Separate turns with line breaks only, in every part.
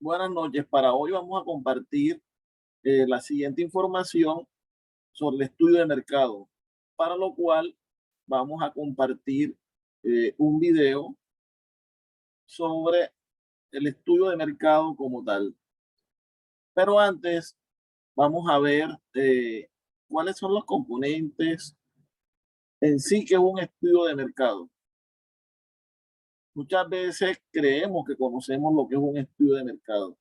Buenas noches. Para hoy vamos a compartir la siguiente información sobre el estudio de mercado, para lo cual vamos a compartir un video sobre el estudio de mercado como tal. Pero antes vamos a ver cuáles son los componentes en sí que es un estudio de mercado. Muchas veces creemos que conocemos lo que es un estudio de mercado.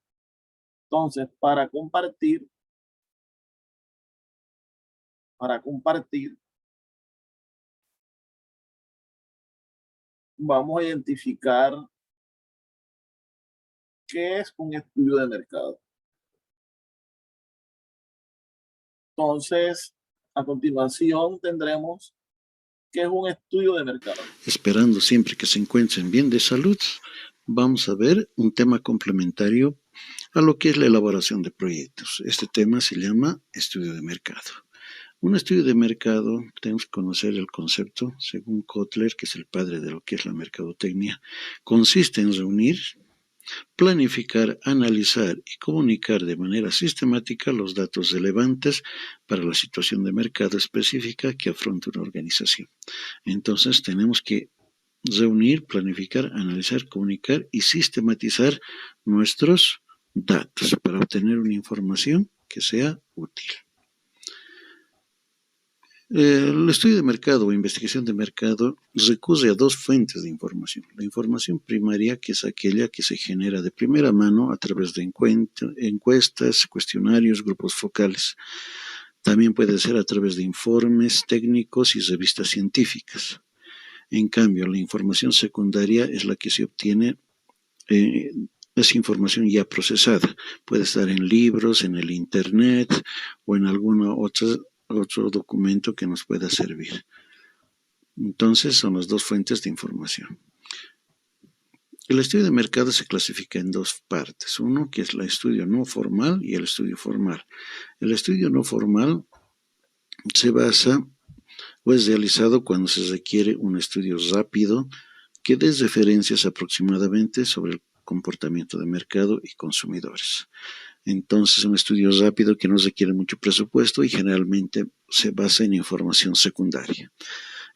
Entonces, para compartir, vamos a identificar qué es un estudio de mercado. Entonces, a continuación tendremos qué es un estudio de mercado.
Esperando siempre que se encuentren bien de salud, vamos a ver un tema complementario a lo que es la elaboración de proyectos. Este tema se llama estudio de mercado. Un estudio de mercado, tenemos que conocer el concepto, según Kotler, que es el padre de lo que es la mercadotecnia, consiste en reunir, planificar, analizar y comunicar de manera sistemática los datos relevantes para la situación de mercado específica que afronta una organización. Entonces tenemos que reunir, planificar, analizar, comunicar y sistematizar nuestros datos para obtener una información que sea útil. El estudio de mercado o investigación de mercado recurre a dos fuentes de información. La información primaria, que es aquella que se genera de primera mano a través de encuestas, cuestionarios, grupos focales. También puede ser a través de informes técnicos y revistas científicas. En cambio, la información secundaria es la que se obtiene, es información ya procesada. Puede estar en libros, en el internet o en alguna otro documento que nos pueda servir. Entonces, son las dos fuentes de información. El estudio de mercado se clasifica en dos partes. Uno, que es el estudio no formal, y el estudio formal. El estudio no formal se basa o es realizado cuando se requiere un estudio rápido que dé referencias aproximadamente sobre el comportamiento de mercado y consumidores. Entonces, un estudio rápido que no requiere mucho presupuesto y generalmente se basa en información secundaria.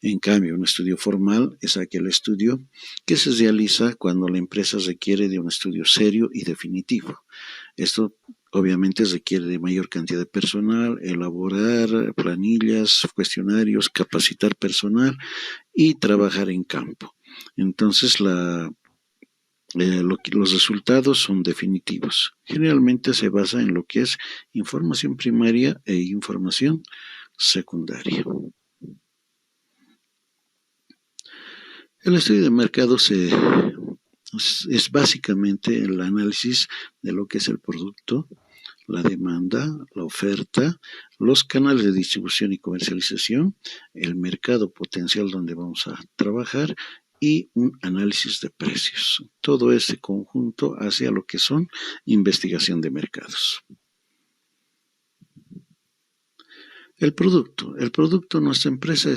En cambio, un estudio formal es aquel estudio que se realiza cuando la empresa requiere de un estudio serio y definitivo. Esto obviamente requiere de mayor cantidad de personal, elaborar planillas, cuestionarios, capacitar personal y trabajar en campo. Entonces, los resultados son definitivos. Generalmente se basa en lo que es información primaria e información secundaria. El estudio de mercado es básicamente el análisis de lo que es el producto, la demanda, la oferta, los canales de distribución y comercialización, el mercado potencial donde vamos a trabajar y un análisis de precios. Todo ese conjunto hace a lo que son investigación de mercados. El producto, nuestra empresa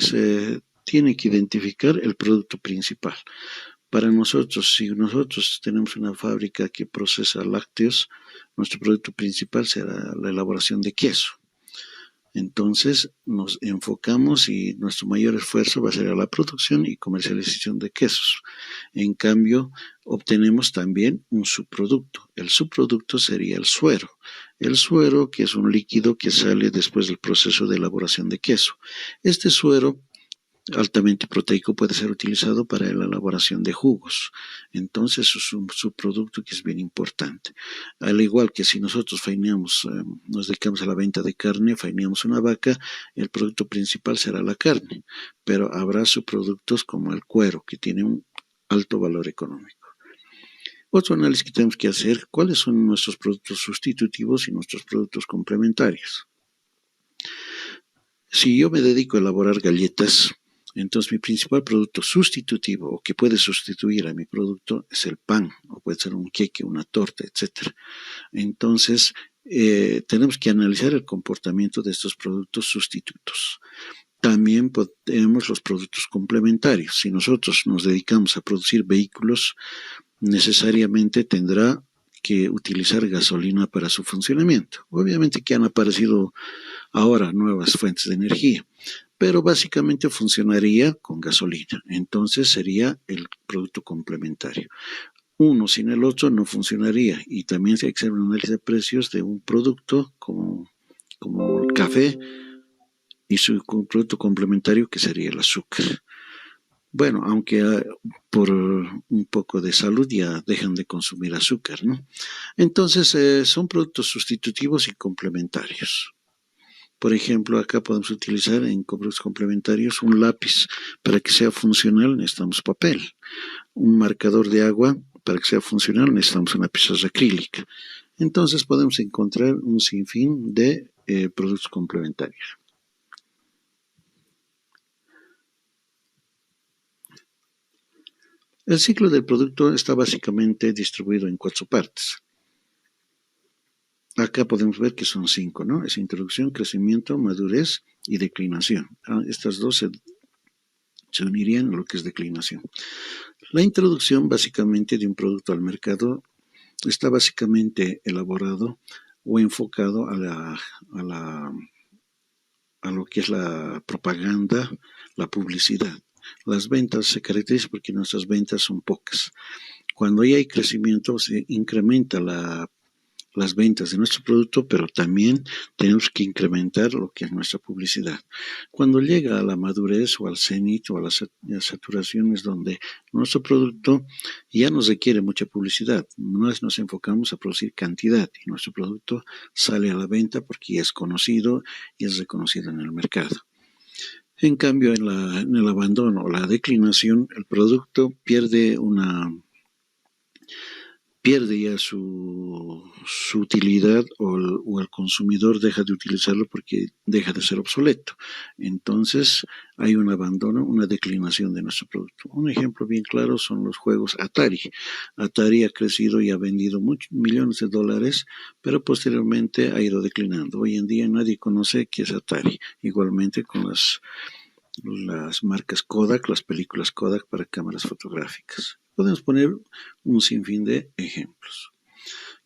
tiene que identificar el producto principal. Para nosotros, si nosotros tenemos una fábrica que procesa lácteos, nuestro producto principal será la elaboración de queso. Entonces nos enfocamos y nuestro mayor esfuerzo va a ser a la producción y comercialización de quesos. En cambio, obtenemos también un subproducto. El subproducto sería el suero. El suero, que es un líquido que sale después del proceso de elaboración de queso. Este suero altamente proteico puede ser utilizado para la elaboración de jugos. Entonces es un subproducto que es bien importante. Al igual que si nosotros nos dedicamos a la venta de carne, faineamos una vaca, el producto principal será la carne, pero habrá subproductos como el cuero, que tiene un alto valor económico. Otro análisis que tenemos que hacer, ¿cuáles son nuestros productos sustitutivos y nuestros productos complementarios? Si yo me dedico a elaborar galletas, entonces mi principal producto sustitutivo o que puede sustituir a mi producto es el pan, o puede ser un queque, una torta, etc. Entonces tenemos que analizar el comportamiento de estos productos sustitutos. También tenemos los productos complementarios. Si nosotros nos dedicamos a producir vehículos, necesariamente tendrá que utilizar gasolina para su funcionamiento. Obviamente que han aparecido ahora nuevas fuentes de energía, pero básicamente funcionaría con gasolina. Entonces sería el producto complementario. Uno sin el otro no funcionaría, y también se hay que hacer un análisis de precios de un producto como el café y su producto complementario, que sería el azúcar. Bueno, aunque por un poco de salud ya dejan de consumir azúcar, ¿no? Entonces son productos sustitutivos y complementarios. Por ejemplo, acá podemos utilizar en productos complementarios un lápiz. Para que sea funcional necesitamos papel. Un marcador de agua, para que sea funcional necesitamos una pizarra acrílica. Entonces podemos encontrar un sinfín de productos complementarios. El ciclo del producto está básicamente distribuido en 4 partes. Acá podemos ver que son 5, ¿no? Es introducción, crecimiento, madurez y declinación. Estas dos se unirían en lo que es declinación. La introducción básicamente de un producto al mercado está básicamente elaborado o enfocado a lo que es la propaganda, la publicidad. Las ventas se caracterizan porque nuestras ventas son pocas. Cuando ya hay crecimiento, se incrementa las ventas de nuestro producto, pero también tenemos que incrementar lo que es nuestra publicidad. Cuando llega a la madurez o al cenit o a la saturación, es donde nuestro producto ya no requiere mucha publicidad. Nos enfocamos a producir cantidad y nuestro producto sale a la venta porque ya es conocido y es reconocido en el mercado. En cambio, en el abandono o la declinación, el producto pierde ya su utilidad, o el consumidor deja de utilizarlo porque deja de ser obsoleto. Entonces hay un abandono, una declinación de nuestro producto. Un ejemplo bien claro son los juegos Atari. Atari ha crecido y ha vendido millones de dólares, pero posteriormente ha ido declinando. Hoy en día nadie conoce qué es Atari. Igualmente con las marcas Kodak, las películas Kodak para cámaras fotográficas. Podemos poner un sinfín de ejemplos.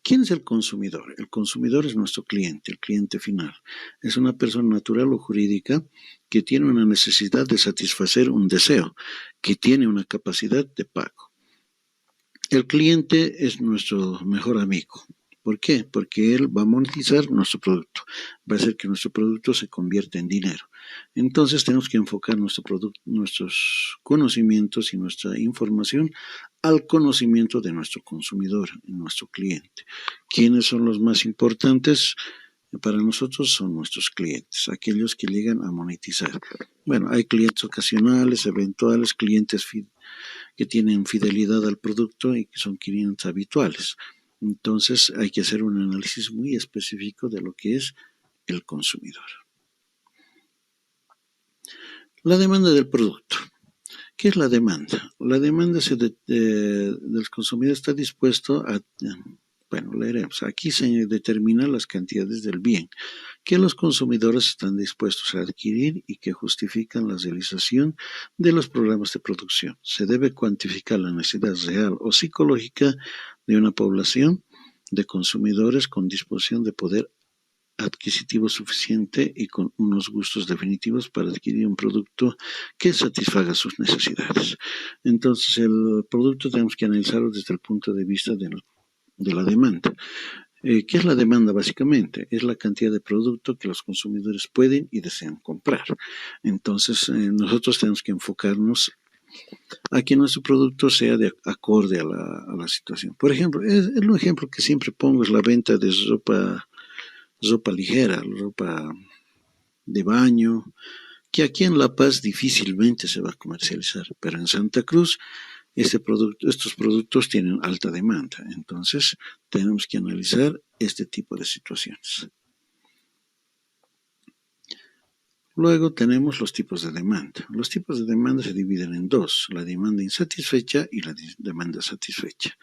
¿Quién es el consumidor? El consumidor es nuestro cliente, el cliente final. Es una persona natural o jurídica que tiene una necesidad de satisfacer un deseo, que tiene una capacidad de pago. El cliente es nuestro mejor amigo. ¿Por qué? Porque él va a monetizar nuestro producto, va a hacer que nuestro producto se convierta en dinero. Entonces tenemos que enfocar nuestros conocimientos y nuestra información al conocimiento de nuestro consumidor, nuestro cliente. ¿Quiénes son los más importantes? Para nosotros son nuestros clientes, aquellos que llegan a monetizar. Bueno, hay clientes ocasionales, eventuales, clientes que tienen fidelidad al producto y que son clientes habituales. Entonces hay que hacer un análisis muy específico de lo que es el consumidor. La demanda del producto. ¿Qué es la demanda? La demanda del consumidor está dispuesto a... Bueno, leeremos. Aquí se determina las cantidades del bien que los consumidores están dispuestos a adquirir y que justifican la realización de los programas de producción. Se debe cuantificar la necesidad real o psicológica de una población de consumidores con disposición de poder adquisitivo suficiente y con unos gustos definitivos para adquirir un producto que satisfaga sus necesidades. Entonces, el producto tenemos que analizarlo desde el punto de vista de la demanda. ¿Qué es la demanda básicamente? Es la cantidad de producto que los consumidores pueden y desean comprar. Entonces, nosotros tenemos que enfocarnos a que nuestro producto sea acorde a la situación. Por ejemplo, el ejemplo que siempre pongo es la venta de ropa ligera, ropa de baño, que aquí en La Paz difícilmente se va a comercializar, pero en Santa Cruz estos productos tienen alta demanda. Entonces tenemos que analizar este tipo de situaciones. Luego tenemos los tipos de demanda. Los tipos de demanda se dividen en dos: la demanda insatisfecha y la demanda satisfecha.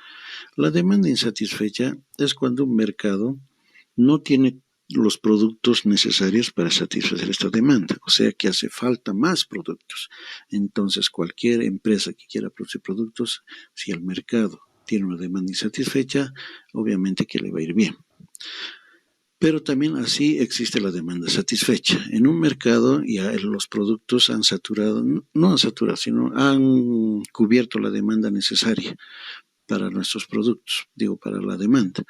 La demanda insatisfecha es cuando un mercado no tiene los productos necesarios para satisfacer esta demanda, o sea que hace falta más productos. Entonces cualquier empresa que quiera producir productos, si el mercado tiene una demanda insatisfecha, obviamente que le va a ir bien. Pero también así existe la demanda satisfecha. En un mercado ya los productos han saturado, no han saturado, sino han cubierto la demanda necesaria para nuestros productos, digo, para la demanda.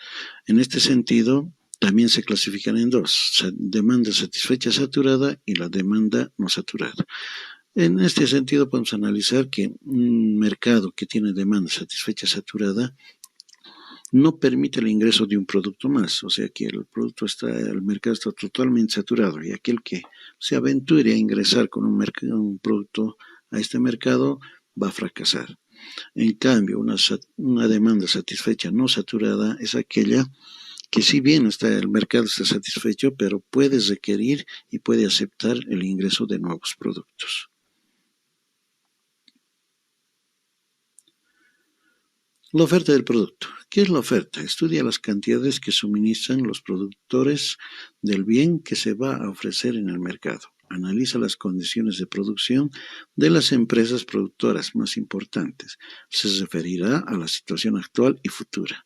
En este sentido, también se clasifican en dos: demanda satisfecha saturada y la demanda no saturada. En este sentido, podemos analizar que un mercado que tiene demanda satisfecha saturada no permite el ingreso de un producto más, o sea que el mercado está totalmente saturado, y aquel que se aventure a ingresar con un producto a este mercado va a fracasar. En cambio, una demanda satisfecha no saturada es aquella que, si bien el mercado está satisfecho, pero puede requerir y puede aceptar el ingreso de nuevos productos. La oferta del producto. ¿Qué es la oferta? Estudia las cantidades que suministran los productores del bien que se va a ofrecer en el mercado. Analiza las condiciones de producción de las empresas productoras más importantes. Se referirá a la situación actual y futura.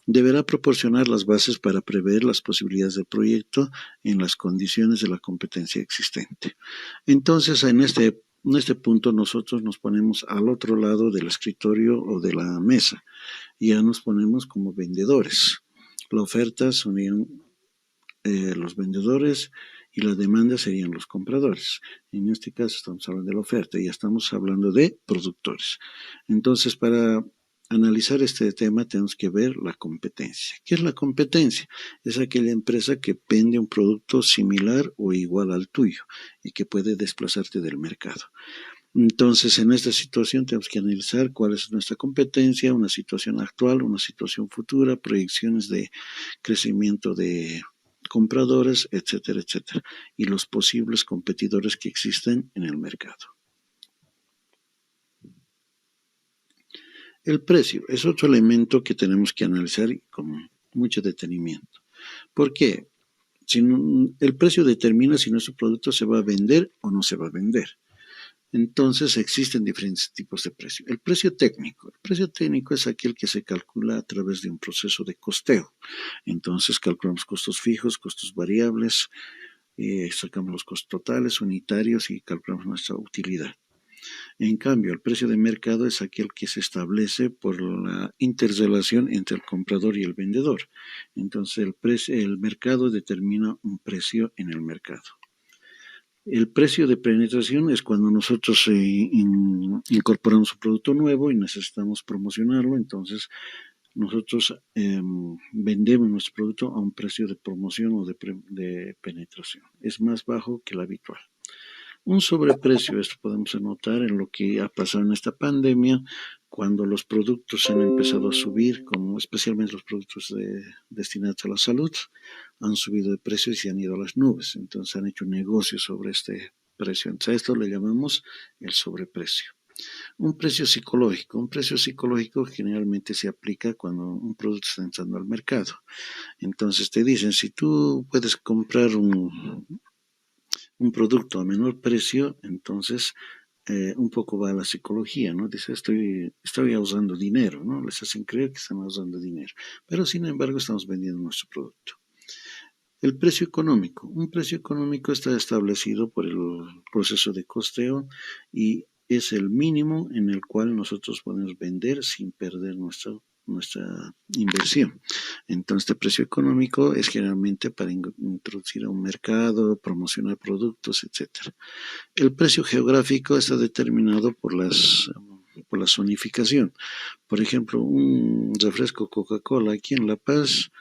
Deberá proporcionar las bases para prever las posibilidades del proyecto en las condiciones de la competencia existente. Entonces, en este punto nosotros nos ponemos al otro lado del escritorio o de la mesa, y ya nos ponemos como vendedores. La oferta serían los vendedores y la demanda serían los compradores. En este caso estamos hablando de la oferta y ya estamos hablando de productores. Entonces, para analizar este tema tenemos que ver la competencia. ¿Qué es la competencia? Es aquella empresa que vende un producto similar o igual al tuyo y que puede desplazarte del mercado. Entonces, en esta situación tenemos que analizar cuál es nuestra competencia, una situación actual, una situación futura, proyecciones de crecimiento de compradores, etcétera, etcétera, y los posibles competidores que existen en el mercado. El precio es otro elemento que tenemos que analizar con mucho detenimiento. ¿Por qué? El precio determina si nuestro producto se va a vender o no se va a vender. Entonces existen diferentes tipos de precio. El precio técnico. El precio técnico es aquel que se calcula a través de un proceso de costeo. Entonces calculamos costos fijos, costos variables, sacamos los costos totales, unitarios, y calculamos nuestra utilidad. En cambio, el precio de mercado es aquel que se establece por la interrelación entre el comprador y el vendedor. Entonces, el mercado determina un precio en el mercado. El precio de penetración es cuando nosotros incorporamos un producto nuevo y necesitamos promocionarlo. Entonces, nosotros vendemos nuestro producto a un precio de promoción o de penetración. Es más bajo que el habitual. Un sobreprecio, esto podemos notar en lo que ha pasado en esta pandemia, cuando los productos han empezado a subir, como especialmente los productos destinados a la salud, han subido de precio y se han ido a las nubes. Entonces han hecho un negocio sobre este precio. Entonces a esto le llamamos el sobreprecio. Un precio psicológico. Un precio psicológico generalmente se aplica cuando un producto está entrando al mercado. Entonces te dicen, si tú puedes comprar un producto a menor precio, entonces un poco va a la psicología, ¿no? Dice, estoy ahorrando dinero, ¿no? Les hacen creer que están ahorrando dinero, pero sin embargo estamos vendiendo nuestro producto. El precio económico. Un precio económico está establecido por el proceso de costeo y es el mínimo en el cual nosotros podemos vender sin perder nuestra inversión. Entonces, este precio económico es generalmente para introducir a un mercado, promocionar productos, etc. El precio geográfico está determinado por la zonificación. Por ejemplo, un refresco Coca-Cola aquí en La Paz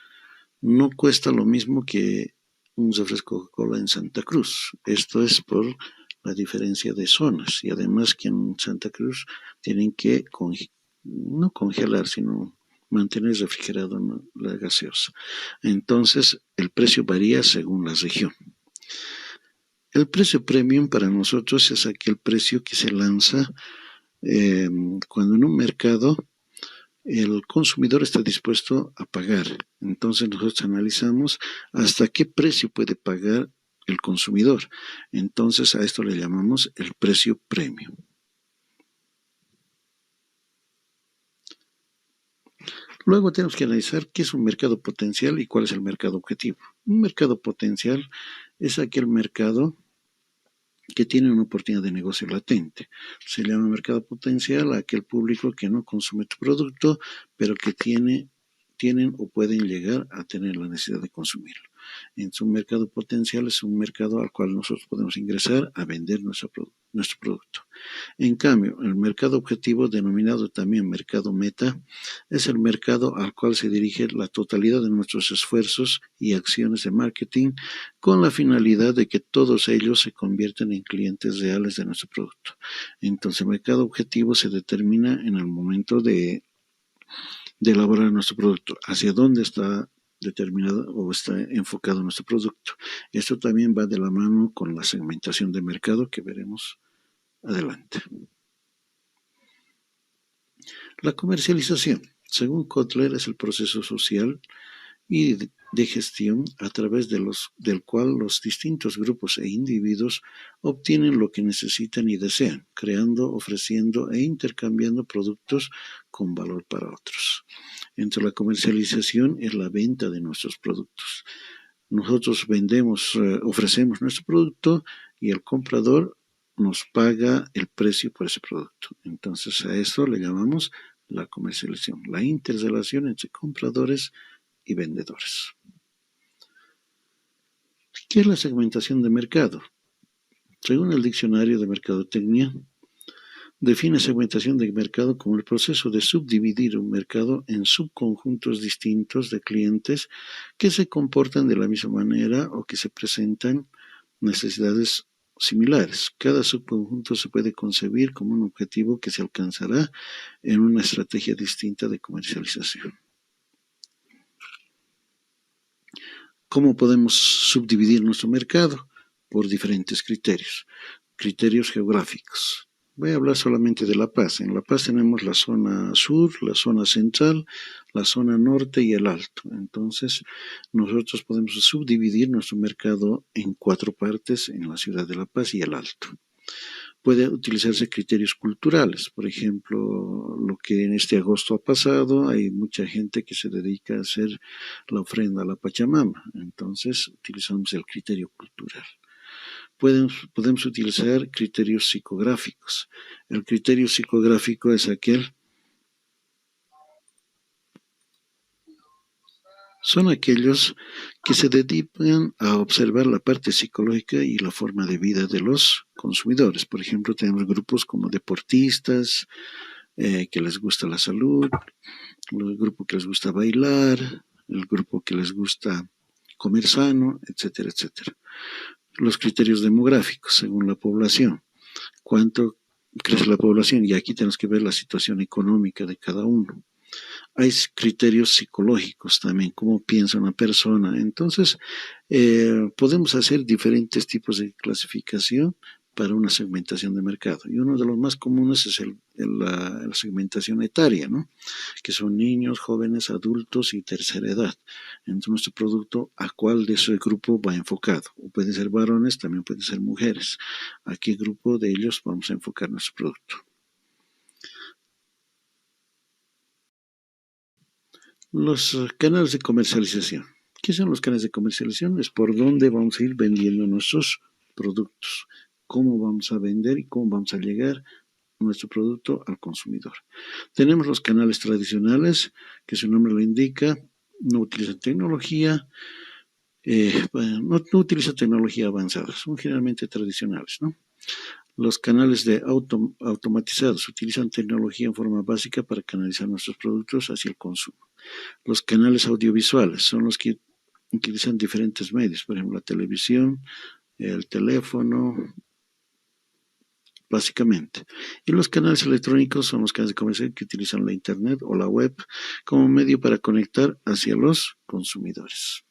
no cuesta lo mismo que un refresco Coca-Cola en Santa Cruz. Esto es por la diferencia de zonas, y además que en Santa Cruz tienen que no congelar, sino mantener refrigerado la gaseosa. Entonces, el precio varía según la región. El precio premium para nosotros es aquel precio que se lanza cuando en un mercado el consumidor está dispuesto a pagar. Entonces nosotros analizamos hasta qué precio puede pagar el consumidor. Entonces a esto le llamamos el precio premium. Luego tenemos que analizar qué es un mercado potencial y cuál es el mercado objetivo. Un mercado potencial es aquel mercado que tiene una oportunidad de negocio latente. Se llama mercado potencial a aquel público que no consume tu producto, pero que tienen o pueden llegar a tener la necesidad de consumirlo. En su mercado potencial es un mercado al cual nosotros podemos ingresar a vender nuestro producto. En cambio, el mercado objetivo, denominado también mercado meta, es el mercado al cual se dirige la totalidad de nuestros esfuerzos y acciones de marketing con la finalidad de que todos ellos se conviertan en clientes reales de nuestro producto. Entonces, el mercado objetivo se determina en el momento de elaborar nuestro producto, hacia dónde está determinado o está enfocado nuestro producto. Esto también va de la mano con la segmentación de mercado que veremos adelante. La comercialización, según Kotler, es el proceso social y de gestión a través del cual los distintos grupos e individuos obtienen lo que necesitan y desean, creando, ofreciendo e intercambiando productos con valor para otros. Entre la comercialización es la venta de nuestros productos. Nosotros ofrecemos nuestro producto y el comprador nos paga el precio por ese producto. Entonces a eso le llamamos la comercialización, la interrelación entre compradores y vendedores. ¿Qué es la segmentación de mercado? Según el diccionario de mercadotecnia, define segmentación de mercado como el proceso de subdividir un mercado en subconjuntos distintos de clientes que se comportan de la misma manera o que se presentan necesidades similares. Cada subconjunto se puede concebir como un objetivo que se alcanzará en una estrategia distinta de comercialización. ¿Cómo podemos subdividir nuestro mercado? Por diferentes criterios. Criterios geográficos. Voy a hablar solamente de La Paz. En La Paz tenemos la zona sur, la zona central, la zona norte y el alto. Entonces, nosotros podemos subdividir nuestro mercado en 4 partes en la ciudad de La Paz y el alto. Puede utilizarse criterios culturales, por ejemplo, lo que en este agosto ha pasado, hay mucha gente que se dedica a hacer la ofrenda a la Pachamama, entonces utilizamos el criterio cultural. Podemos utilizar criterios psicográficos. El criterio psicográfico es son aquellos que se dedican a observar la parte psicológica y la forma de vida de los consumidores. Por ejemplo, tenemos grupos como deportistas, que les gusta la salud, el grupo que les gusta bailar, el grupo que les gusta comer sano, etcétera, etcétera. Los criterios demográficos, según la población. ¿Cuánto crece la población? Y aquí tenemos que ver la situación económica de cada uno. Hay criterios psicológicos también, cómo piensa una persona. Entonces, podemos hacer diferentes tipos de clasificación para una segmentación de mercado. Y uno de los más comunes es la segmentación etaria, ¿no? Que son niños, jóvenes, adultos y tercera edad. Entonces, nuestro producto, ¿a cuál de ese grupo va enfocado? O pueden ser varones, también pueden ser mujeres. ¿A qué grupo de ellos vamos a enfocar nuestro producto? Los canales de comercialización. ¿Qué son los canales de comercialización? Es por dónde vamos a ir vendiendo nuestros productos, cómo vamos a vender y cómo vamos a llegar nuestro producto al consumidor. Tenemos los canales tradicionales, que su nombre lo indica, no utilizan tecnología, no utilizan tecnología avanzada, son generalmente tradicionales, ¿no? Los canales automatizados utilizan tecnología en forma básica para canalizar nuestros productos hacia el consumo. Los canales audiovisuales son los que utilizan diferentes medios, por ejemplo, la televisión, el teléfono, básicamente. Y los canales electrónicos son los canales de comercio que utilizan la internet o la web como medio para conectar hacia los consumidores.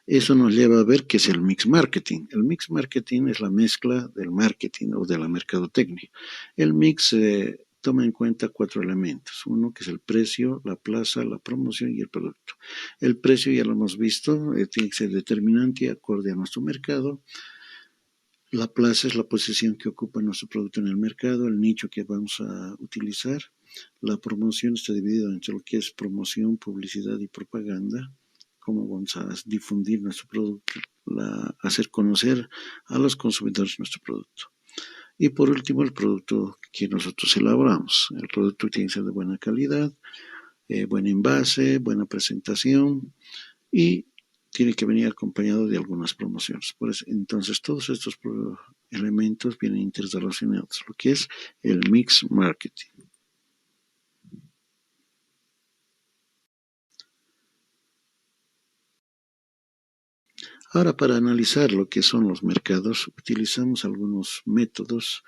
Eso nos lleva a ver qué es el mix marketing. El mix marketing es la mezcla del marketing o de la mercadotecnia. El mix toma en cuenta 4 elementos. Uno que es el precio, la plaza, la promoción y el producto. El precio ya lo hemos visto, tiene que ser determinante acorde a nuestro mercado. La plaza es la posición que ocupa nuestro producto en el mercado, el nicho que vamos a utilizar. La promoción está dividida entre lo que es promoción, publicidad y propaganda. Cómo vamos a difundir nuestro producto, hacer conocer a los consumidores nuestro producto. Y por último, el producto que nosotros elaboramos. El producto tiene que ser de buena calidad, buen envase, buena presentación y tiene que venir acompañado de algunas promociones. Entonces, todos estos elementos vienen interrelacionados, lo que es el mix marketing. Ahora, para analizar lo que son los mercados, utilizamos algunos métodos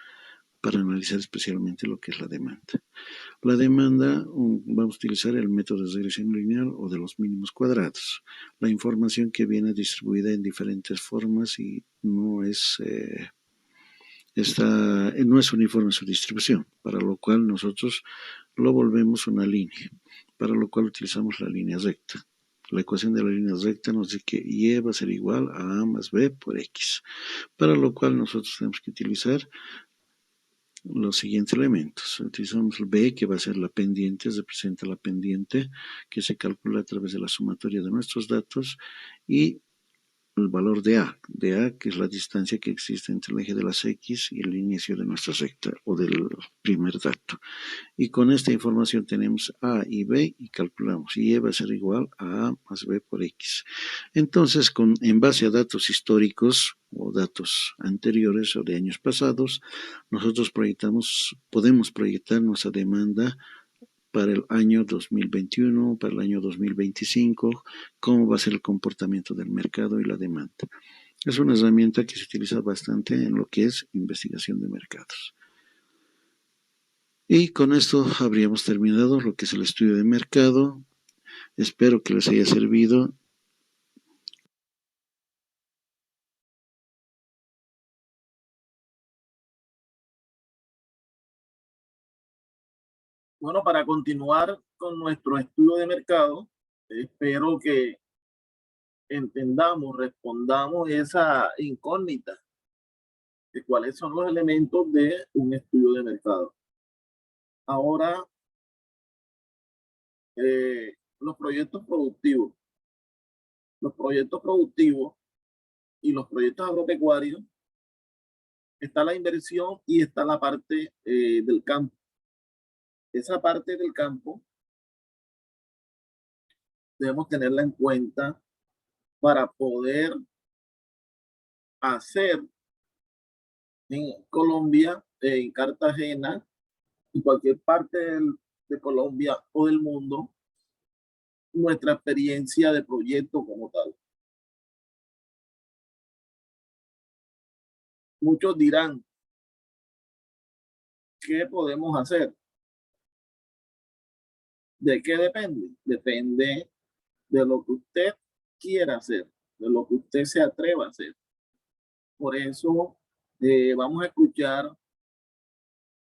para analizar especialmente lo que es la demanda. La demanda, vamos a utilizar el método de regresión lineal o de los mínimos cuadrados. La información que viene distribuida en diferentes formas y no es uniforme su distribución, para lo cual nosotros lo volvemos una línea, para lo cual utilizamos la línea recta. La ecuación de la línea recta nos dice que Y va a ser igual a A más B por X, para lo cual nosotros tenemos que utilizar los siguientes elementos. Utilizamos el B, que va a ser la pendiente, representa la pendiente que se calcula a través de la sumatoria de nuestros datos, y el valor de A, que es la distancia que existe entre el eje de las X y el inicio de nuestra recta o del primer dato. Y con esta información tenemos A y B y calculamos. Y E va a ser igual a A más B por X. Entonces, en base a datos históricos o datos anteriores o de años pasados, nosotros podemos proyectar nuestra demanda para el año 2021, para el año 2025, cómo va a ser el comportamiento del mercado y la demanda. Es una herramienta que se utiliza bastante en lo que es investigación de mercados. Y con esto habríamos terminado lo que es el estudio de mercado. Espero que les haya servido.
Bueno, para continuar con nuestro estudio de mercado, espero que respondamos esa incógnita de cuáles son los elementos de un estudio de mercado. Ahora, los proyectos productivos. Los proyectos productivos y los proyectos agropecuarios, está la inversión y está la parte del campo. Esa parte del campo debemos tenerla en cuenta para poder hacer en Colombia, en Cartagena, en cualquier parte de Colombia o del mundo, nuestra experiencia de proyecto como tal. Muchos dirán, ¿qué podemos hacer? ¿De qué depende? Depende de lo que usted quiera hacer, de lo que usted se atreva a hacer. Por eso vamos a escuchar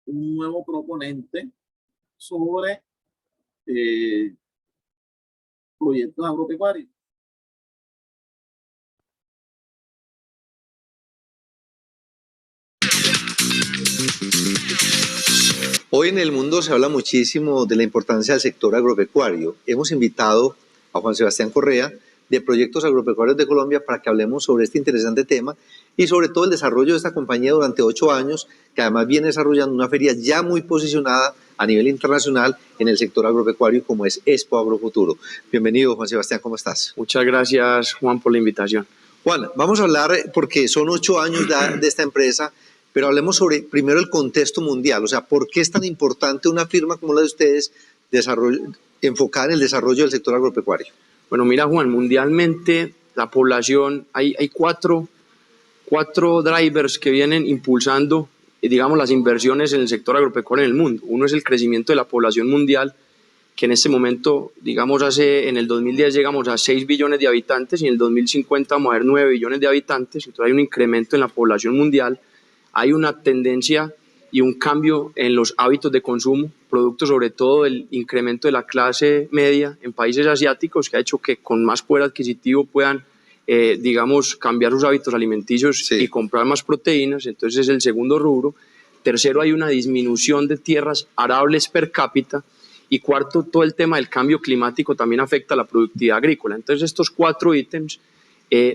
un nuevo proponente sobre proyectos agropecuarios.
Hoy en el mundo se habla muchísimo de la importancia del sector agropecuario. Hemos invitado a Juan Sebastián Correa de Proyectos Agropecuarios de Colombia para que hablemos sobre este interesante tema y sobre todo el desarrollo de esta compañía durante 8 años, que además viene desarrollando una feria ya muy posicionada a nivel internacional en el sector agropecuario como es Expo Agrofuturo. Bienvenido, Juan Sebastián, ¿cómo estás?
Muchas gracias, Juan, por la invitación.
Juan, vamos a hablar, porque son 8 años de esta empresa, pero hablemos sobre primero el contexto mundial, o sea, ¿por qué es tan importante una firma como la de ustedes enfocada en el desarrollo del sector agropecuario?
Bueno, mira, Juan, mundialmente la población, hay cuatro drivers que vienen impulsando, digamos, las inversiones en el sector agropecuario en el mundo. Uno es el crecimiento de la población mundial, que en este momento, digamos, en el 2010 llegamos a 6 billones de habitantes y en el 2050 vamos a ver 9 billones de habitantes, entonces hay un incremento en la población mundial. Hay una tendencia y un cambio en los hábitos de consumo, producto sobre todo del incremento de la clase media en países asiáticos, que ha hecho que con más poder adquisitivo puedan digamos, cambiar sus hábitos alimenticios
Sí.
y comprar más proteínas, entonces es el segundo rubro. Tercero, hay una disminución de tierras arables per cápita. Y cuarto, todo el tema del cambio climático también afecta a la productividad agrícola. Entonces, estos 4 ítems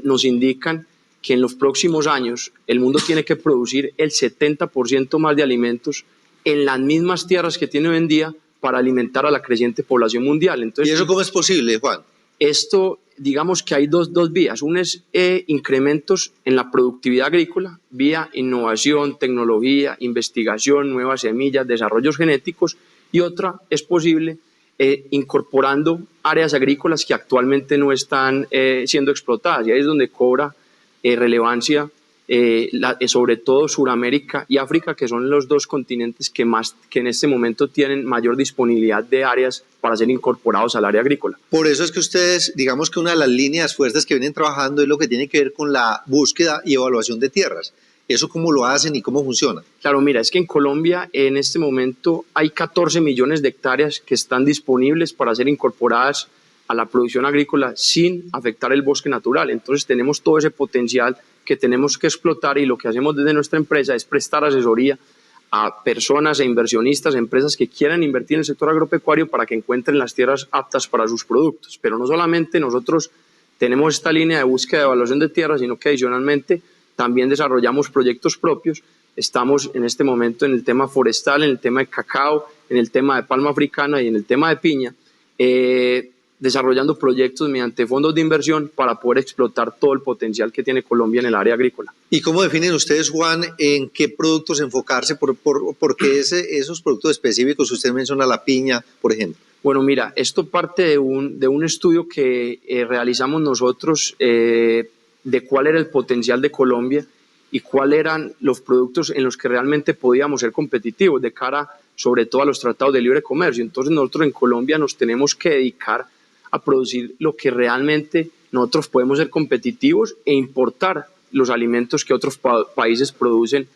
nos indican que en los próximos años el mundo tiene que producir el 70% más de alimentos en las mismas tierras que tiene hoy en día para alimentar a la creciente población mundial. Entonces,
¿Y eso cómo es posible, Juan?
esto, digamos que hay dos vías. Una es incrementos en la productividad agrícola vía innovación, tecnología, investigación, nuevas semillas, desarrollos genéticos, y otra es posible incorporando áreas agrícolas que actualmente no están siendo explotadas, y ahí es donde cobra relevancia sobre todo Sudamérica y África, que son los 2 continentes que en este momento tienen mayor disponibilidad de áreas para ser incorporados al área agrícola.
Por eso es que ustedes, digamos que una de las líneas fuertes que vienen trabajando es lo que tiene que ver con la búsqueda y evaluación de tierras. ¿Eso cómo lo hacen y cómo funciona?
Claro, mira, es que en Colombia en este momento hay 14 millones de hectáreas que están disponibles para ser incorporadas a la producción agrícola sin afectar el bosque natural. Entonces tenemos todo ese potencial que tenemos que explotar, y lo que hacemos desde nuestra empresa es prestar asesoría a personas e inversionistas, empresas que quieran invertir en el sector agropecuario para que encuentren las tierras aptas para sus productos. Pero no solamente nosotros tenemos esta línea de búsqueda de evaluación de tierras, sino que adicionalmente también desarrollamos proyectos propios. Estamos en este momento en el tema forestal, en el tema de cacao, en el tema de palma africana y en el tema de piña, desarrollando proyectos mediante fondos de inversión para poder explotar todo el potencial que tiene Colombia en el área agrícola.
¿Y cómo definen ustedes, Juan, en qué productos enfocarse? ¿Por qué esos productos específicos? Usted menciona la piña, por ejemplo.
Bueno, mira, esto parte de un estudio que realizamos nosotros de cuál era el potencial de Colombia y cuáles eran los productos en los que realmente podíamos ser competitivos de cara sobre todo a los tratados de libre comercio. Entonces nosotros en Colombia nos tenemos que dedicar a producir lo que realmente nosotros podemos ser competitivos e importar los alimentos que otros países producen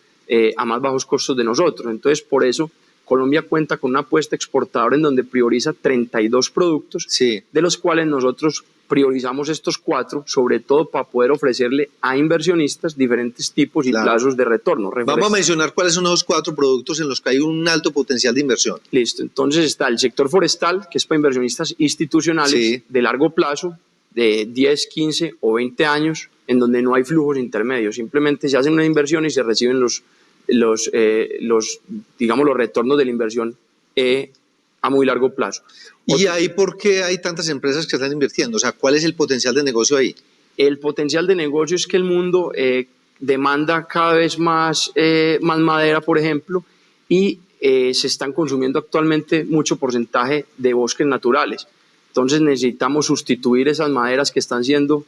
a más bajos costos de nosotros. Entonces, por eso Colombia cuenta con una apuesta exportadora en donde prioriza 32 productos,
Sí.
de los cuales nosotros priorizamos estos 4, sobre todo para poder ofrecerle a inversionistas diferentes tipos y plazos de retorno.
Vamos a mencionar cuáles son los 4 productos en los que hay un alto potencial de inversión.
Listo, entonces está el sector forestal, que es para inversionistas institucionales de largo plazo, de 10, 15 o 20 años, en donde no hay flujos intermedios. Simplemente se hacen una inversión y se reciben los retornos de la inversión a muy largo plazo.
¿Y ahí por qué hay tantas empresas que están invirtiendo? O sea, ¿cuál es el potencial de negocio ahí?
El potencial de negocio es que el mundo demanda cada vez más madera, por ejemplo, y se están consumiendo actualmente mucho porcentaje de bosques naturales. Entonces necesitamos sustituir esas maderas que están siendo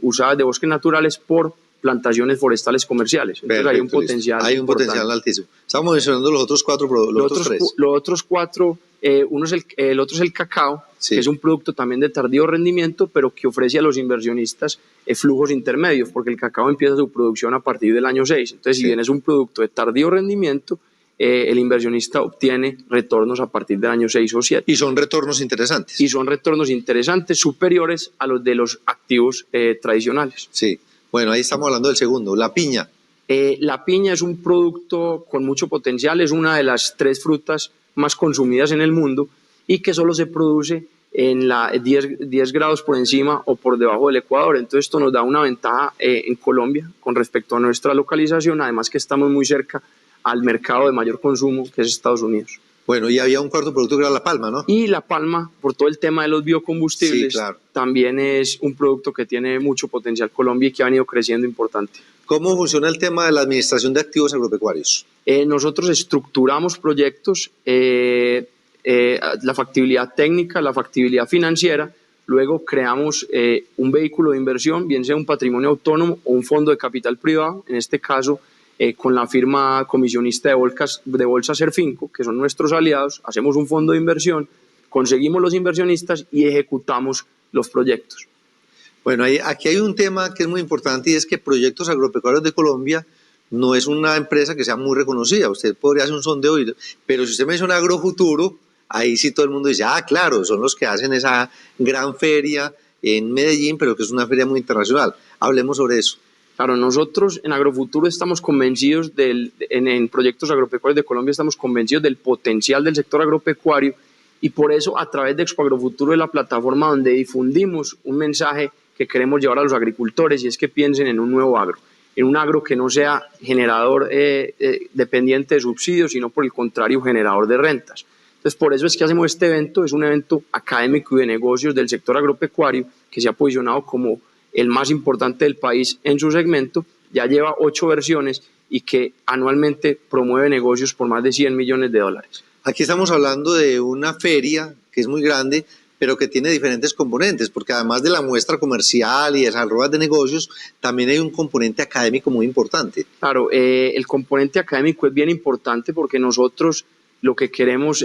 usadas de bosques naturales por plantaciones forestales comerciales. Entonces hay un potencial
importante. Hay un potencial altísimo. Estamos mencionando los otros 4, los otros 3.
Los otros 4, el otro es el cacao, que es un producto también de tardío rendimiento, pero que ofrece a los inversionistas flujos intermedios, porque el cacao empieza su producción a partir del año 6. Entonces, si bien es un producto de tardío rendimiento, el inversionista obtiene retornos a partir del año 6 o 7.
Y son retornos interesantes.
Y son retornos interesantes, superiores a los de los activos tradicionales.
Sí. Bueno, ahí estamos hablando del segundo, la piña.
La piña es un producto con mucho potencial, es una de las 3 frutas más consumidas en el mundo y que solo se produce en 10 grados por encima o por debajo del Ecuador. Entonces esto nos da una ventaja en Colombia con respecto a nuestra localización, además que estamos muy cerca al mercado de mayor consumo, que es Estados Unidos.
Bueno, y había un 4 producto que era la palma, ¿no?
Y la palma, por todo el tema de los biocombustibles, también es un producto que tiene mucho potencial Colombia y que ha venido creciendo importante.
¿Cómo funciona el tema de la administración de activos agropecuarios?
Nosotros estructuramos proyectos, la factibilidad técnica, la factibilidad financiera, luego creamos un vehículo de inversión, bien sea un patrimonio autónomo o un fondo de capital privado, en este caso con la firma comisionista de bolsa Serfinco, que son nuestros aliados, hacemos un fondo de inversión, conseguimos los inversionistas y ejecutamos los proyectos.
Bueno, aquí hay un tema que es muy importante y es que Proyectos Agropecuarios de Colombia no es una empresa que sea muy reconocida. Usted podría hacer un sondeo, pero si usted menciona Agrofuturo, ahí sí todo el mundo dice, claro, son los que hacen esa gran feria en Medellín, pero que es una feria muy internacional. Hablemos sobre eso.
Claro, nosotros en Agrofuturo estamos convencidos en Proyectos Agropecuarios de Colombia estamos convencidos del potencial del sector agropecuario y por eso a través de Expo Agrofuturo es la plataforma donde difundimos un mensaje que queremos llevar a los agricultores y es que piensen en un nuevo agro, en un agro que no sea generador dependiente de subsidios, sino por el contrario generador de rentas. Entonces, por eso es que hacemos este evento, es un evento académico y de negocios del sector agropecuario que se ha posicionado como el más importante del país en su segmento, ya lleva 8 versiones y que anualmente promueve negocios por más de 100 millones de dólares.
Aquí estamos hablando de una feria que es muy grande, pero que tiene diferentes componentes, porque además de la muestra comercial y de esas ruedas de negocios, también hay un componente académico muy importante.
Claro, el componente académico es bien importante porque nosotros lo que queremos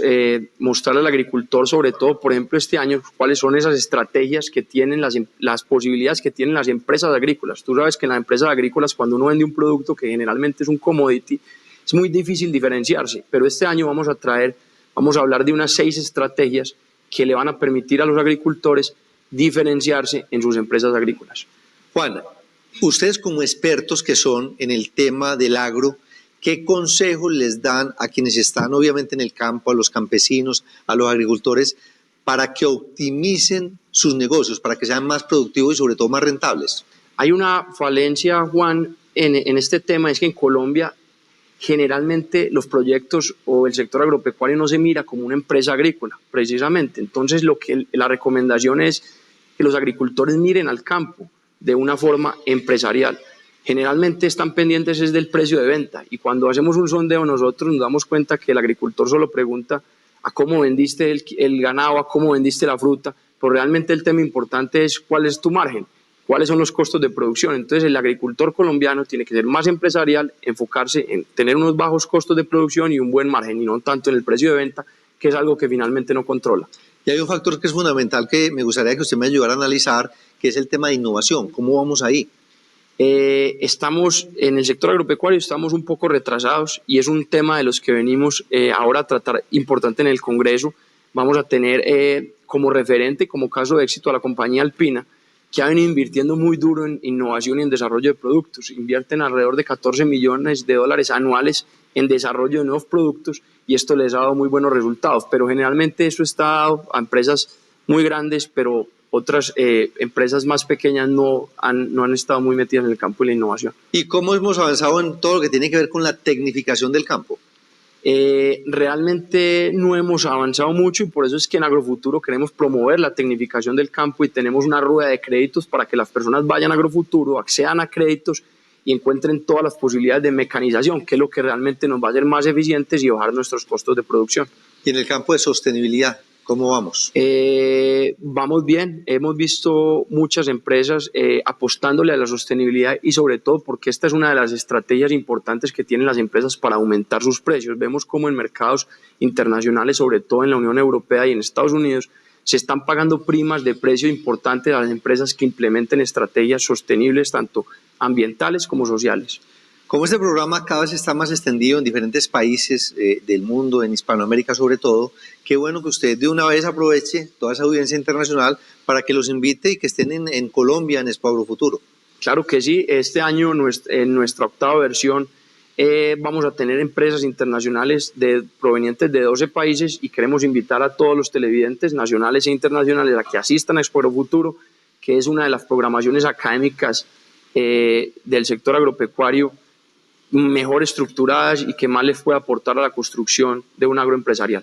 mostrarle al agricultor, sobre todo, por ejemplo, este año, cuáles son esas estrategias que tienen las posibilidades que tienen las empresas agrícolas. Tú sabes que en las empresas agrícolas, cuando uno vende un producto que generalmente es un commodity, es muy difícil diferenciarse, pero este año vamos a hablar de unas 6 estrategias que le van a permitir a los agricultores diferenciarse en sus empresas agrícolas.
Juan, ustedes como expertos que son en el tema del agro, ¿qué consejos les dan a quienes están obviamente en el campo, a los campesinos, a los agricultores, para que optimicen sus negocios, para que sean más productivos y sobre todo más rentables?
Hay una falencia, Juan, en este tema, es que en Colombia generalmente los proyectos o el sector agropecuario no se mira como una empresa agrícola, precisamente. Entonces, la recomendación es que los agricultores miren al campo de una forma empresarial. Generalmente están pendientes es del precio de venta y cuando hacemos un sondeo nosotros nos damos cuenta que el agricultor solo pregunta a cómo vendiste el ganado, a cómo vendiste la fruta, pero realmente el tema importante es cuál es tu margen, cuáles son los costos de producción. Entonces el agricultor colombiano tiene que ser más empresarial, enfocarse en tener unos bajos costos de producción y un buen margen y no tanto en el precio de venta, que es algo que finalmente no controla.
Y hay un factor que es fundamental que me gustaría que usted me ayudara a analizar, que es el tema de innovación. ¿Cómo vamos ahí?
Estamos en el sector agropecuario, estamos un poco retrasados y es un tema de los que venimos ahora a tratar importante en el Congreso. Vamos a tener como referente, como caso de éxito a la compañía Alpina, que ha venido invirtiendo muy duro en innovación y en desarrollo de productos. Invierten alrededor de 14 millones de dólares anuales en desarrollo de nuevos productos y esto les ha dado muy buenos resultados, pero generalmente eso está dado a empresas muy grandes, pero otras empresas más pequeñas no han estado muy metidas en el campo de la innovación.
¿Y cómo hemos avanzado en todo lo que tiene que ver con la tecnificación del campo?
Realmente no hemos avanzado mucho y por eso es que en Agrofuturo queremos promover la tecnificación del campo y tenemos una rueda de créditos para que las personas vayan a Agrofuturo, accedan a créditos y encuentren todas las posibilidades de mecanización, que es lo que realmente nos va a hacer más eficientes y bajar nuestros costos de producción.
Y en el campo de sostenibilidad, ¿cómo vamos?
Vamos bien, hemos visto muchas empresas apostándole a la sostenibilidad y sobre todo porque esta es una de las estrategias importantes que tienen las empresas para aumentar sus precios. Vemos cómo en mercados internacionales, sobre todo en la Unión Europea y en Estados Unidos, se están pagando primas de precio importantes a las empresas que implementen estrategias sostenibles, tanto ambientales como sociales.
Como este programa cada vez está más extendido en diferentes países del mundo, en Hispanoamérica sobre todo, qué bueno que usted de una vez aproveche toda esa audiencia internacional para que los invite y que estén en Colombia, en Expo Agrofuturo.
Claro que sí, este año en nuestra 8ª versión vamos a tener empresas internacionales provenientes de 12 países y queremos invitar a todos los televidentes nacionales e internacionales a que asistan a Expo Agrofuturo, que es una de las programaciones académicas del sector agropecuario mejor estructuradas y que más les puede aportar a la construcción de un agroempresarial.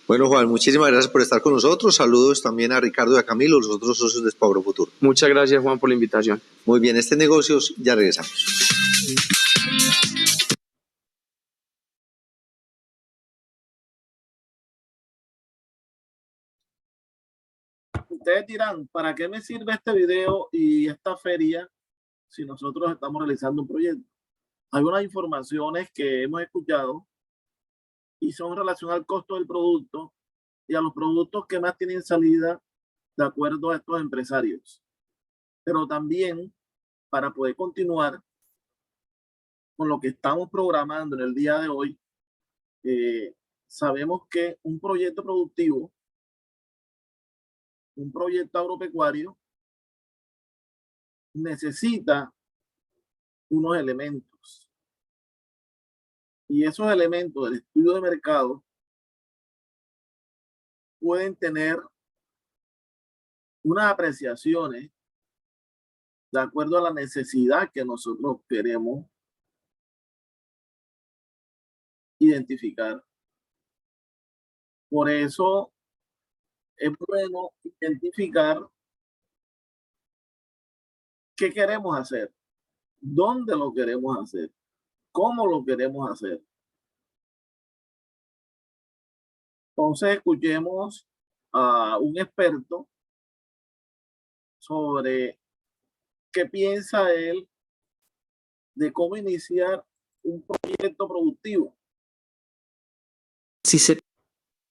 Bueno, Juan, muchísimas gracias por estar con nosotros. Saludos también a Ricardo y a Camilo, los otros socios de Expo Agrofuturo.
Muchas gracias, Juan, por la invitación.
Muy bien, Negocios, ya regresamos.
Ustedes dirán, ¿para qué me sirve este video y esta feria si nosotros estamos realizando un proyecto? Hay unas informaciones que hemos escuchado y son en relación al costo del producto y a los productos que más tienen salida de acuerdo a estos empresarios. Pero también para poder continuar con lo que estamos programando en el día de hoy, sabemos que un proyecto productivo, un proyecto agropecuario, necesita unos elementos. Y esos elementos del estudio de mercado pueden tener unas apreciaciones de acuerdo a la necesidad que nosotros queremos identificar. Por eso es bueno identificar qué queremos hacer, dónde lo queremos hacer, cómo lo queremos hacer. Entonces escuchemos a un experto sobre qué piensa él de cómo iniciar un proyecto productivo.
Si se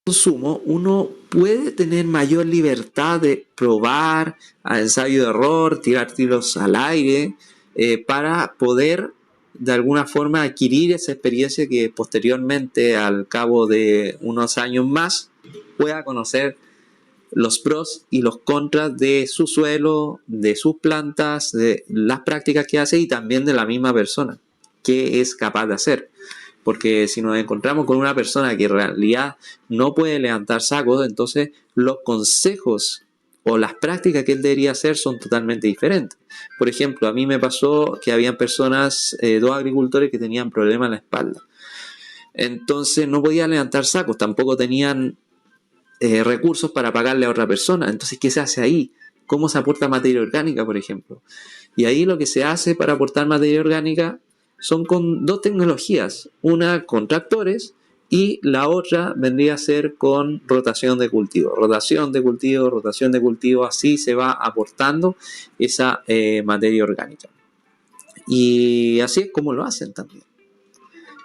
consumo, uno puede tener mayor libertad de probar, a ensayo de error, tirar tiros al aire, para poder de alguna forma adquirir esa experiencia que posteriormente, al cabo de unos años más, pueda conocer los pros y los contras de su suelo, de sus plantas, de las prácticas que hace y también de la misma persona, qué es capaz de hacer. Porque si nos encontramos con una persona que en realidad no puede levantar sacos, entonces los consejos o las prácticas que él debería hacer son totalmente diferentes. Por ejemplo, a mí me pasó que habían personas, dos agricultores que tenían problemas en la espalda. Entonces no podían levantar sacos, tampoco tenían recursos para pagarle a otra persona. Entonces, ¿qué se hace ahí? ¿Cómo se aporta materia orgánica, por ejemplo? Y ahí lo que se hace para aportar materia orgánica son con dos tecnologías, una con tractores y la otra vendría a ser con rotación de cultivo. Rotación de cultivo, rotación de cultivo, así se va aportando esa materia orgánica. Y así es como lo hacen también.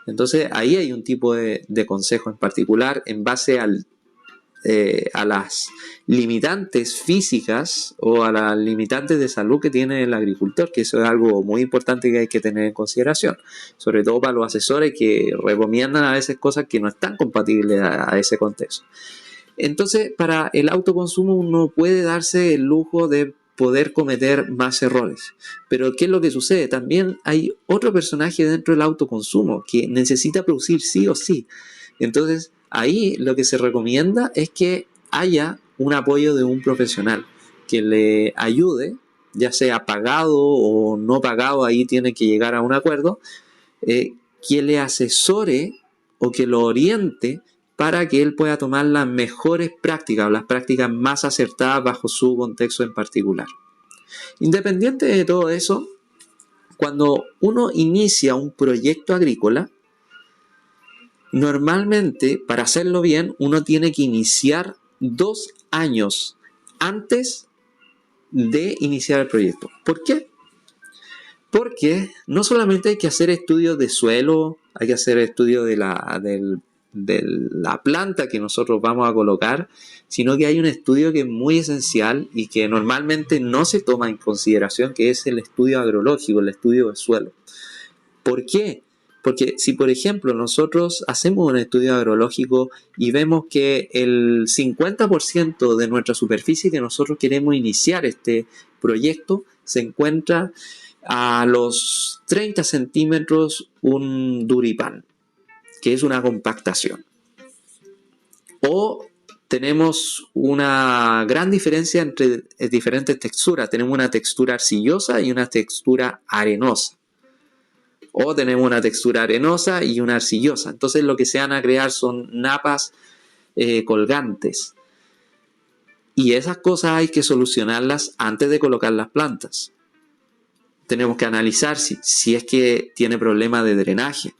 Entonces ahí hay un tipo de consejo en particular en base a las limitantes físicas o a las limitantes de salud que tiene el agricultor, que eso es algo muy importante que hay que tener en consideración, sobre todo para los asesores que recomiendan a veces cosas que no están compatibles a ese contexto. Entonces, para el autoconsumo uno puede darse el lujo de poder cometer más errores. Pero ¿qué es lo que sucede? También hay otro personaje dentro del autoconsumo que necesita producir sí o sí. Entonces, ahí lo que se recomienda es que haya un apoyo de un profesional que le ayude, ya sea pagado o no pagado, ahí tiene que llegar a un acuerdo, que le asesore o que lo oriente para que él pueda tomar las mejores prácticas o las prácticas más acertadas bajo su contexto en particular. Independiente de todo eso, cuando uno inicia un proyecto agrícola, normalmente, para hacerlo bien, uno tiene que iniciar 2 años antes de iniciar el proyecto. ¿Por qué? Porque no solamente hay que hacer estudios de suelo, hay que hacer estudios de la planta que nosotros vamos a colocar, sino que hay un estudio que es muy esencial y que normalmente no se toma en consideración, que es el estudio agrológico, el estudio de suelo. ¿Por qué? Porque si, por ejemplo, nosotros hacemos un estudio agrológico y vemos que el 50% de nuestra superficie que nosotros queremos iniciar este proyecto se encuentra a los 30 centímetros un duripán, que es una compactación. O tenemos una gran diferencia entre diferentes texturas. Tenemos una textura arcillosa y una textura arenosa. O tenemos una textura arenosa y una arcillosa. Entonces lo que se van a crear son napas colgantes. Y esas cosas hay que solucionarlas antes de colocar las plantas. Tenemos que analizar si es que tiene problemas de drenaje.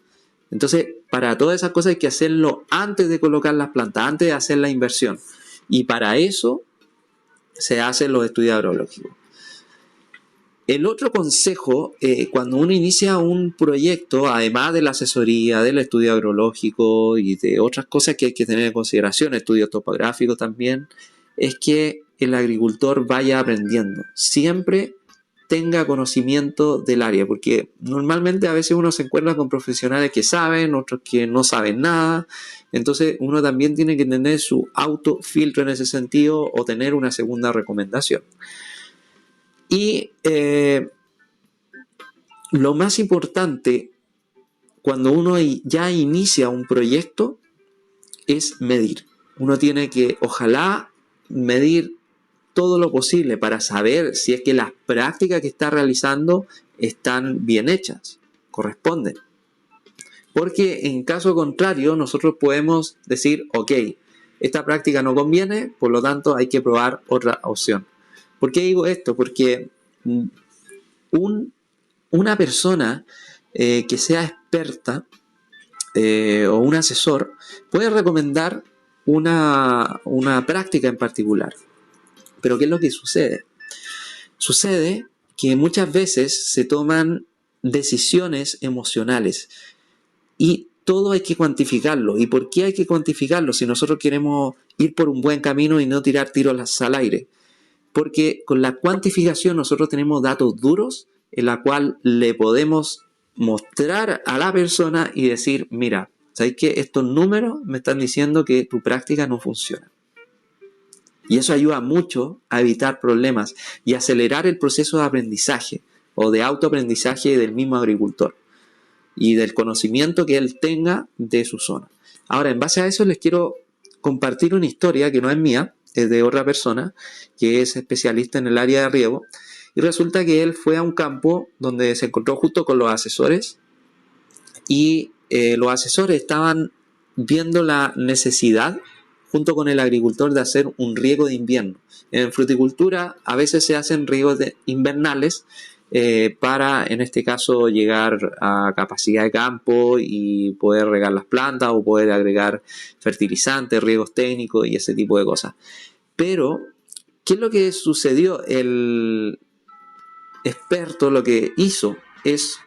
Entonces, para todas esas cosas hay que hacerlo antes de colocar las plantas, antes de hacer la inversión. Y para eso se hacen los estudios agrológicos. El otro consejo, cuando uno inicia un proyecto, además de la asesoría, del estudio agrológico y de otras cosas que hay que tener en consideración, estudios topográficos también, es que el agricultor vaya aprendiendo. Siempre tenga conocimiento del área, porque normalmente a veces uno se encuentra con profesionales que saben, otros que no saben nada, entonces uno también tiene que tener su autofiltro en ese sentido o tener una segunda recomendación. Y lo más importante cuando uno ya inicia un proyecto es medir. Uno tiene que, ojalá, medir todo lo posible para saber si es que las prácticas que está realizando están bien hechas, corresponden. Porque en caso contrario, nosotros podemos decir, ok, esta práctica no conviene, por lo tanto hay que probar otra opción. ¿Por qué digo esto? Porque una persona que sea experta o un asesor puede recomendar una práctica en particular. Pero ¿qué es lo que sucede? Sucede que muchas veces se toman decisiones emocionales y todo hay que cuantificarlo. ¿Y por qué hay que cuantificarlo si nosotros queremos ir por un buen camino y no tirar tiros al aire? Porque con la cuantificación nosotros tenemos datos duros en la cual le podemos mostrar a la persona y decir, mira, ¿sabes qué? Estos números me están diciendo que tu práctica no funciona. Y eso ayuda mucho a evitar problemas y acelerar el proceso de aprendizaje o de autoaprendizaje del mismo agricultor y del conocimiento que él tenga de su zona. Ahora, en base a eso les quiero compartir una historia que no es mía, es de otra persona que es especialista en el área de riego, y resulta que él fue a un campo donde se encontró justo con los asesores y los asesores estaban viendo la necesidad junto con el agricultor de hacer un riego de invierno. En fruticultura a veces se hacen riegos invernales para, en este caso, llegar a capacidad de campo y poder regar las plantas o poder agregar fertilizantes, riegos técnicos y ese tipo de cosas. Pero, ¿qué es lo que sucedió? El experto lo que hizo es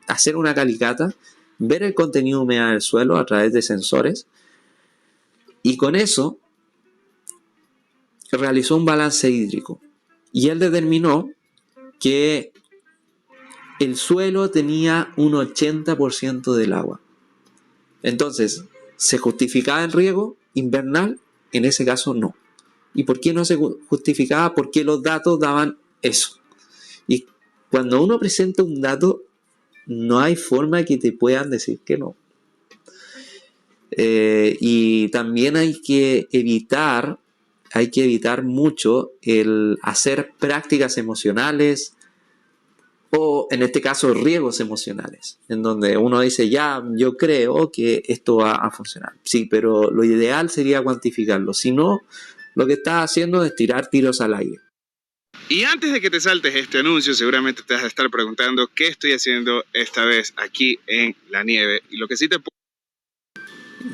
hacer una calicata, ver el contenido de humedad del suelo a través de sensores y con eso realizó un balance hídrico. Y él determinó que el suelo tenía un 80% del agua. Entonces, ¿se justificaba el riego invernal? En ese caso no. ¿Y por qué no se justificaba? Porque los datos daban eso. Y cuando uno presenta un dato, no hay forma que te puedan decir que no. Y también hay que evitar mucho el hacer prácticas emocionales o, en este caso, riegos emocionales, en donde uno dice, ya, yo creo que esto va a funcionar. Sí, pero lo ideal sería cuantificarlo. Si no, lo que estás haciendo es tirar tiros al aire.
Y antes de que te saltes este anuncio, seguramente te vas a estar preguntando qué estoy haciendo esta vez aquí en la nieve. Y lo que sí te puedo...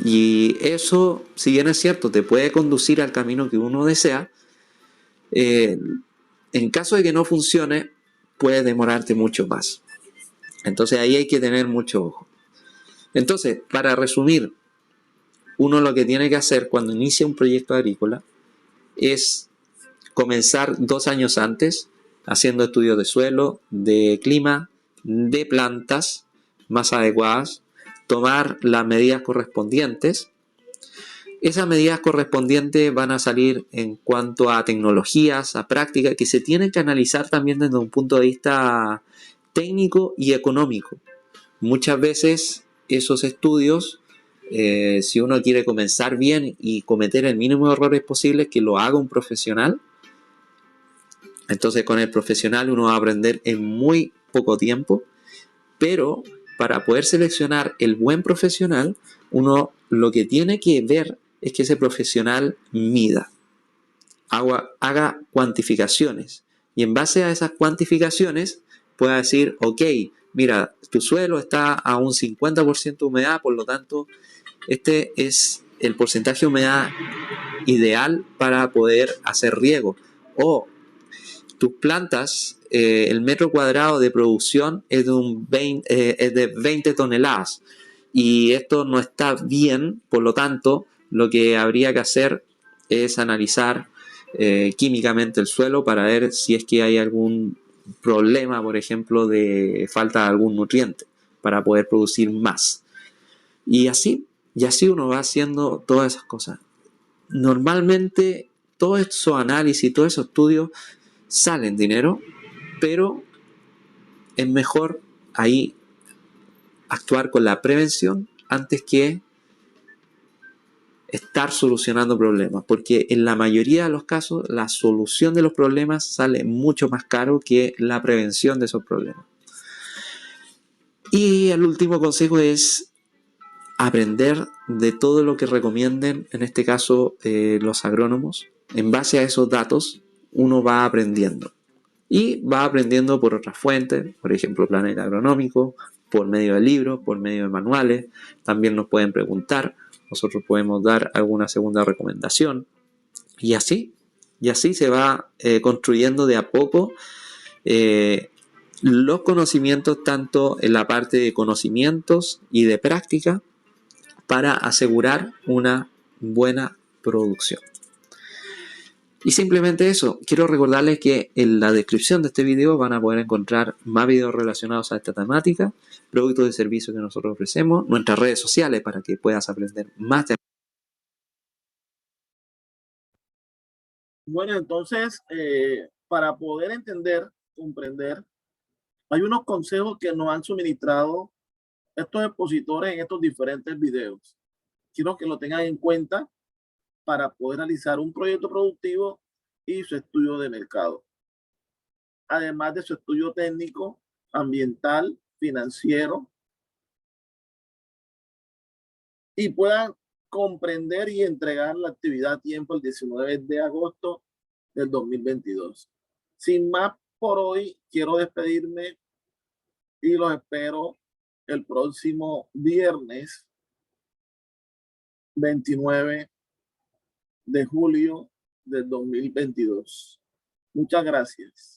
Y eso, si bien es cierto, te puede conducir al camino que uno desea, en caso de que no funcione, puede demorarte mucho más. Entonces ahí hay que tener mucho ojo. Entonces, para resumir, uno lo que tiene que hacer cuando inicia un proyecto agrícola es comenzar 2 años antes haciendo estudios de suelo, de clima, de plantas más adecuadas, tomar las medidas correspondientes. Esas medidas correspondientes van a salir en cuanto a tecnologías, a prácticas, que se tienen que analizar también desde un punto de vista técnico y económico. Muchas veces esos estudios, si uno quiere comenzar bien y cometer el mínimo de errores posibles, que lo haga un profesional. Entonces con el profesional uno va a aprender en muy poco tiempo, pero para poder seleccionar el buen profesional, uno lo que tiene que ver es que ese profesional mida, haga cuantificaciones y en base a esas cuantificaciones pueda decir, ok, mira, tu suelo está a un 50% de humedad, por lo tanto, este es el porcentaje de humedad ideal para poder hacer riego. O tus plantas, el metro cuadrado de producción es de 20 toneladas y esto no está bien, por lo tanto, lo que habría que hacer es analizar químicamente el suelo para ver si es que hay algún problema, por ejemplo, de falta de algún nutriente para poder producir más. Y así uno va haciendo todas esas cosas. Normalmente, todos esos análisis, todos esos estudios salen dinero, pero es mejor ahí actuar con la prevención antes que estar solucionando problemas, porque en la mayoría de los casos la solución de los problemas sale mucho más caro que la prevención de esos problemas. Y el último consejo es aprender de todo lo que recomienden, en este caso los agrónomos. En base a esos datos uno va aprendiendo y va aprendiendo por otras fuentes, por ejemplo Planeta Agronómico, por medio de libros, por medio de manuales. También nos pueden preguntar, nosotros podemos dar alguna segunda recomendación y así se va construyendo de a poco los conocimientos, tanto en la parte de conocimientos y de práctica, para asegurar una buena producción. Y simplemente eso, quiero recordarles que en la descripción de este video van a poder encontrar más videos relacionados a esta temática, productos y servicios que nosotros ofrecemos, nuestras redes sociales para que puedas aprender más de...
Bueno, entonces, para poder entender, comprender, hay unos consejos que nos han suministrado estos expositores en estos diferentes videos. Quiero que lo tengan en cuenta para poder realizar un proyecto productivo y su estudio de mercado. Además de su estudio técnico, ambiental, financiero, y puedan comprender y entregar la actividad a tiempo el 19 de agosto del 2022. Sin más por hoy, quiero despedirme y los espero el próximo viernes 29 de julio del 2022. Muchas gracias.